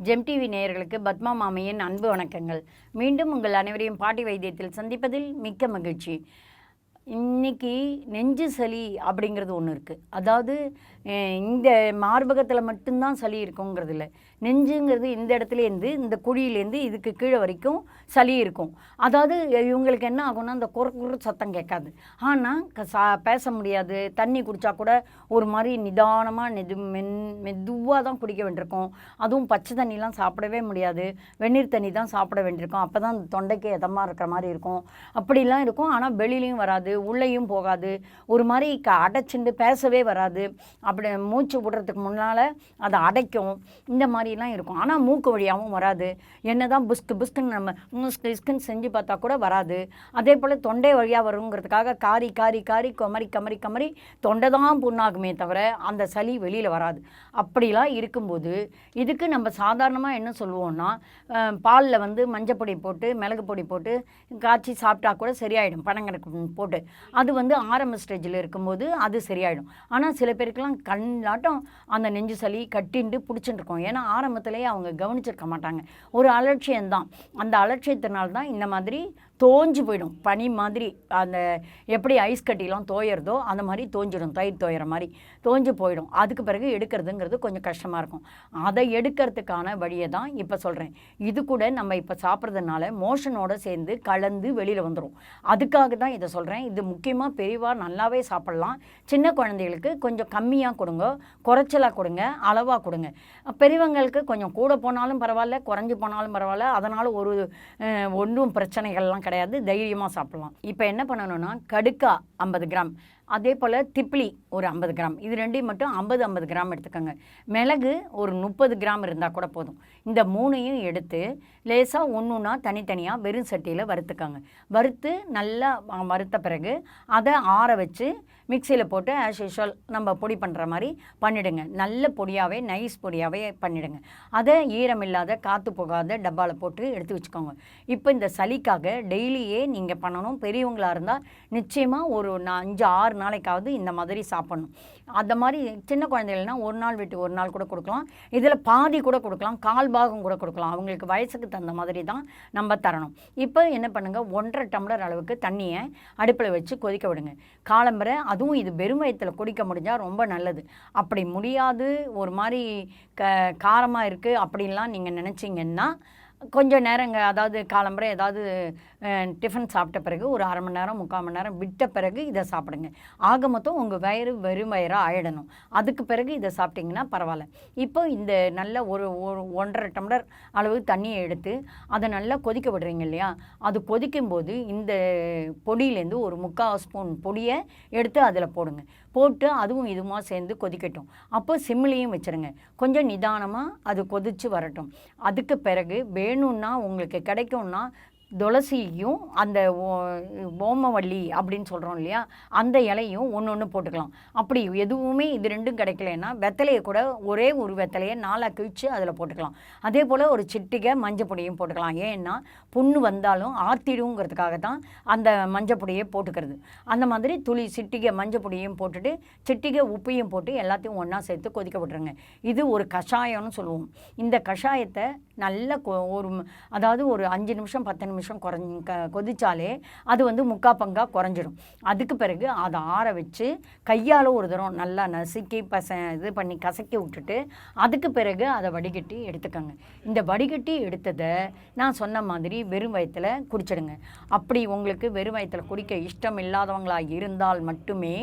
GeM TV நேயர்களுக்கு பத்மா மாமியின் அன்பு வணக்கங்கள். மீண்டும் உங்கள் அனைவரையும் பாட்டி வைத்தியத்தில் சந்திப்பதில் மிக்க மகிழ்ச்சி. இன்றைக்கி நெஞ்சு சளி அப்படிங்கிறது ஒன்று இருக்குது. அதாவது இந்த மார்பகத்தில் மட்டும்தான் சளி இருக்குங்கிறது இல்லை. நெஞ்சுங்கிறது இந்த இடத்துலேருந்து இந்த குழியிலேருந்து இதுக்கு கீழே வரைக்கும் சளி இருக்கும். அதாவது இவங்களுக்கு என்ன ஆகும்னா அந்த குறு சத்தம் கேட்காது. ஆனால் பேச முடியாது. தண்ணி குடித்தா கூட ஒரு மாதிரி நிதானமாக மெதுவாக தான் குடிக்க வேண்டியிருக்கும். அதுவும் பச்சை தண்ணிலாம் சாப்பிடவே முடியாது. வெந்நீர் தண்ணி தான் சாப்பிட வேண்டியிருக்கும். அப்போ தான் தொண்டைக்கு இதமாக இருக்கிற மாதிரி இருக்கும். அப்படிலாம் இருக்கும். ஆனால் வெளியிலையும் வராது, உள்ளேயும் போகாது. ஒரு மாதிரி அடைச்சிண்டு பேசவே வராது. அப்படி மூச்சு விடுறதுக்கு முன்னால் அதை அடைக்கும். இந்த மாதிரிலாம் இருக்கும். ஆனால் மூக்கு வழியாகவும் வராது. என்ன தான் புஸ்குன்னு நம்ம இஸ்குன்னு செஞ்சு பார்த்தா கூட வராது. அதே போல் தொண்டை வழியாக வருங்கிறதுக்காக காரி காரி காரி கமரி தொண்டை தான் புண்ணாகுமே தவிர அந்த சளி வெளியில் வராது. அப்படிலாம் இருக்கும்போது இதுக்கு நம்ம சாதாரணமாக என்ன சொல்லுவோம்னா, பாலில் வந்து மஞ்சப்பொடி போட்டு மிளகு பொடி போட்டு காய்ச்சி சாப்பிட்டா கூட சரியாயிடும். பனங்கற்கண்டு போட்டு அது வந்து ஆரம்ப ஸ்டேஜில் இருக்கும்போது அது சரியாயிடும். ஆனால் சில பேருக்கெல்லாம் கண்ணாட்டம் அந்த நெஞ்சு சளி கட்டிண்டு பிடிச்சிட்டு இருக்கோம். ஏன்னா ஆரம்பத்திலேயே அவங்க கவனிச்சிருக்க மாட்டாங்க. ஒரு அலட்சியம்தான். அந்த அலட்சியத்தினால்தான் இந்த மாதிரி தோஞ்சு போயிடும். பனி மாதிரி அந்த எப்படி ஐஸ் கட்டிலாம் தோயறதோ அந்த மாதிரி தோஞ்சிடும். தயிர் தோயிற மாதிரி தோஞ்சு போயிடும். அதுக்கு பிறகு எடுக்கிறதுங்கிறது கொஞ்சம் கஷ்டமாக இருக்கும். அதை எடுக்கிறதுக்கான வழியை தான் இப்போ சொல்கிறேன். இது கூட நம்ம இப்போ சாப்பிட்றதுனால மோஷனோடு சேர்ந்து கலந்து வெளியில் வந்துடும். அதுக்காக தான் இதை சொல்கிறேன். இது முக்கியமாக பெரியவா நல்லாவே சாப்பிட்லாம். சின்ன குழந்தைகளுக்கு கொஞ்சம் கம்மியாக கொடுங்க, குறைச்சலாக கொடுங்க, அளவாக கொடுங்க. பெரியவங்களுக்கு கொஞ்சம் கூட போனாலும் பரவாயில்ல, குறைஞ்சி போனாலும் பரவாயில்ல. அதனால் ஒன்றும் பிரச்சனைகள்லாம் கிடையாது. தைரியமாக சாப்பிட்லாம். இப்போ என்ன பண்ணணும்னா, கடுக்கா 50 கிராம், அதே போல் திப்பிலி ஒரு 50 கிராம், இது ரெண்டையும் மட்டும் 50 கிராம் எடுத்துக்கோங்க. மிளகு ஒரு 30 கிராம் இருந்தால் கூட போதும். இந்த மூணையும் எடுத்து லேசாக ஒன்றுனா தனித்தனியாக வெறும் சட்டியில் வறுத்துக்கோங்க. வறுத்து நல்லா வறுத்த பிறகு அதை ஆற வச்சு மிக்சியில் போட்டு ஆஸ் யூஷுவல் நம்ம பொடி பண்ணுற மாதிரி பண்ணிவிடுங்க. நல்ல பொடியாகவே நைஸ் பொடியாகவே பண்ணிவிடுங்க. அதை ஈரமில்லாத காற்று போகாத டப்பாவில் போட்டு எடுத்து வச்சுக்கோங்க. இப்போ இந்த சளிக்காக டெய்லியே நீங்கள் பண்ணணும். பெரியவங்களாக இருந்தால் நிச்சயமாக ஒரு 5-6 நாளைக்காவது இந்த மாதிரி சாப்பிட்ணும். அந்த மாதிரி சின்ன குழந்தைகள்னா ஒரு நாள் விட்டு ஒரு நாள் கூட கொடுக்கலாம். இதில் பாதி கூட கொடுக்கலாம், 1/4 பாகம் கூட கொடுக்கலாம். அவங்களுக்கு வயசுக்கு தகுந்த மாதிரி தான் நம்ம தரணும். இப்போ என்ன பண்ணுங்கள், 1.5 டம்ளர் அளவுக்கு தண்ணியை அடுப்பில் வச்சு கொதிக்க விடுங்க. காலம்பரை அதுவும் இது வெறும் வயிற்றில் குடிக்க முடிஞ்சால் ரொம்ப நல்லது. அப்படி முடியாது, ஒரு மாதிரி காரமாக இருக்குது அப்படின்லாம் நீங்கள் நினச்சிங்கன்னா கொஞ்சம் நேரங்க, அதாவது காலம்பரை ஏதாவது டிஃபன் சாப்பிட்ட பிறகு ஒரு 1/2 மணி நேரம் 3/4 மணி நேரம் விட்ட பிறகு இதை சாப்பிடுங்க. ஆக மொத்தம் உங்கள் வயிறு வெறும் வயிறாக ஆயிடணும். அதுக்கு பிறகு இதை சாப்பிட்டிங்கன்னா பரவாயில்ல. இப்போ இந்த நல்ல ஒரு 1.5 டம்ளர் அளவு தண்ணியை எடுத்து அதை நல்லா கொதிக்க விடுறீங்க இல்லையா, அது கொதிக்கும்போது இந்த பொடியிலேருந்து ஒரு 3/4 ஸ்பூன் பொடியை எடுத்து அதில் போடுங்க. போட்டு அதுவும் இதுமா சேர்ந்து கொதிக்கட்டும். அப்போ சிம்மிலையும் வச்சுருங்க. கொஞ்சம் நிதானமாக அது கொதித்து வரட்டும். அதுக்கு பிறகு வேணும்னா உங்களுக்கு கிடைக்கும்னா துளசியும் அந்த ஓமவல்லி அப்படின்னு சொல்கிறோம் இல்லையா, அந்த இலையும் ஒன்று போட்டுக்கலாம். அப்படி எதுவுமே இது ரெண்டும் கிடைக்கலன்னா வெத்தலையை கூட ஒரே ஒரு வெத்தலையை 4 கிழிச்சு அதில் போட்டுக்கலாம். அதே போல் ஒரு சிட்டிகை மஞ்சப்பொடியும் போட்டுக்கலாம். ஏன்னா புண்ணு வந்தாலும் ஆற்றிடுங்கிறதுக்காக தான் அந்த மஞ்சப்பொடியை போட்டுக்கிறது. அந்த மாதிரி துளி சிட்டிகை மஞ்சப்பொடியும் போட்டுட்டு சிட்டிகை உப்பையும் போட்டு எல்லாத்தையும் ஒன்றா சேர்த்து கொதிக்க விட்டுருங்க. இது ஒரு கஷாயம்னு சொல்லுவோம். இந்த கஷாயத்தை நல்லா அதாவது ஒரு 5 நிமிஷம் 10 நிமிஷம் கொதிச்சாலே அது வந்து 3/4 பங்காக குறைஞ்சிடும். அதுக்கு பிறகு அதை ஆற வச்சு கையால் ஒரு தரம் நல்லா நசுக்கி இது பண்ணி கசக்கி விட்டுட்டு அதுக்கு பிறகு அதை வடிகட்டி எடுத்துக்கோங்க. இந்த வடிகட்டி எடுத்ததை நான் சொன்ன மாதிரி வெறும் வயிற்றில் குடிச்சிடுங்க. அப்படி உங்களுக்கு வெறும் வயிற்றில் குடிக்க இஷ்டம் இல்லாதவங்களாக இருந்தால் மட்டுமே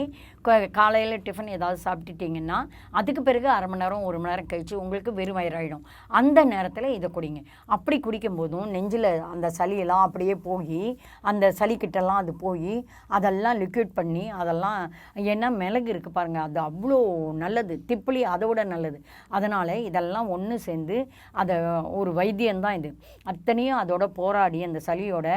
காலையில் டிஃபன் ஏதாவது சாப்பிட்டுட்டிங்கன்னா அதுக்கு பிறகு 1/2 மணி நேரம் 1 மணி நேரம் கழித்து உங்களுக்கு வெறும் வயிறாயிடும். அந்த நேரத்தில் இதை குடிங்க. அப்படி குடிக்கும் போதும் நெஞ்சில் அந்த சளியெல்லாம் அப்படியே போய் அந்த சளிக்கிட்டெல்லாம் அது போய் அதெல்லாம் லிக்விட் பண்ணி அதெல்லாம், ஏன்னா மிளகு இருக்குது பாருங்கள், அது அவ்வளோ நல்லது. திப்பிலி அதோட நல்லது. அதனால் இதெல்லாம் ஒன்று சேர்ந்து அதை ஒரு வைத்தியம்தான் இது. அத்தனையும் அதோட போராடி அந்த சளியோட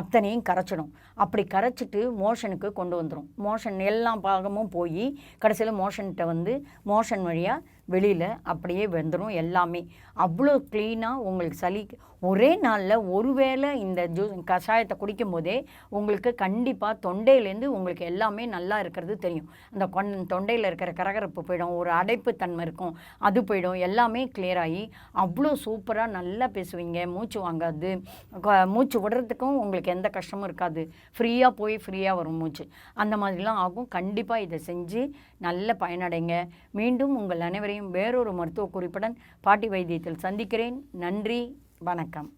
அத்தனையும் கரைச்சிடும். அப்படி கரைச்சிட்டு மோஷனுக்கு கொண்டு வந்துடும். மோஷன் எல்லா பாகமும் போய் கடைசியில் மோஷன்கிட்ட வந்து மோஷன் வழியாக வெளியில் அப்படியே வந்துடும். எல்லாமே அவ்வளோ க்ளீனாக உங்களுக்கு சளி ஒரே நாளில் ஒருவேளை இந்த கஷாயத்தை குடிக்கும்போதே உங்களுக்கு கண்டிப்பாக தொண்டையிலேருந்து உங்களுக்கு எல்லாமே நல்லா இருக்கிறது தெரியும். அந்த தொண்டையில் இருக்கிற கரகரப்பு போயிடும், ஒரு அடைப்பு தன்மை இருக்கும், அது போயிடும், எல்லாமே கிளியர் ஆகி அவ்வளோ சூப்பராக நல்லா பேசுவீங்க. மூச்சு வாங்காது, மூச்சு விடுறதுக்கும் உங்களுக்கு எந்த கஷ்டமும் இருக்காது, ஃப்ரீயாக போய் ஃப்ரீயாக வரும் மூச்சு, அந்த மாதிரிலாம் ஆகும். கண்டிப்பாக இதை செஞ்சு நல்ல பயனடைங்க. மீண்டும் உங்கள் அனைவரையும் வேறொரு மருத்துவ குறிப்புடன் பாட்டி வைத்தியத்தில் சந்திக்கிறேன். நன்றி, வணக்கம்.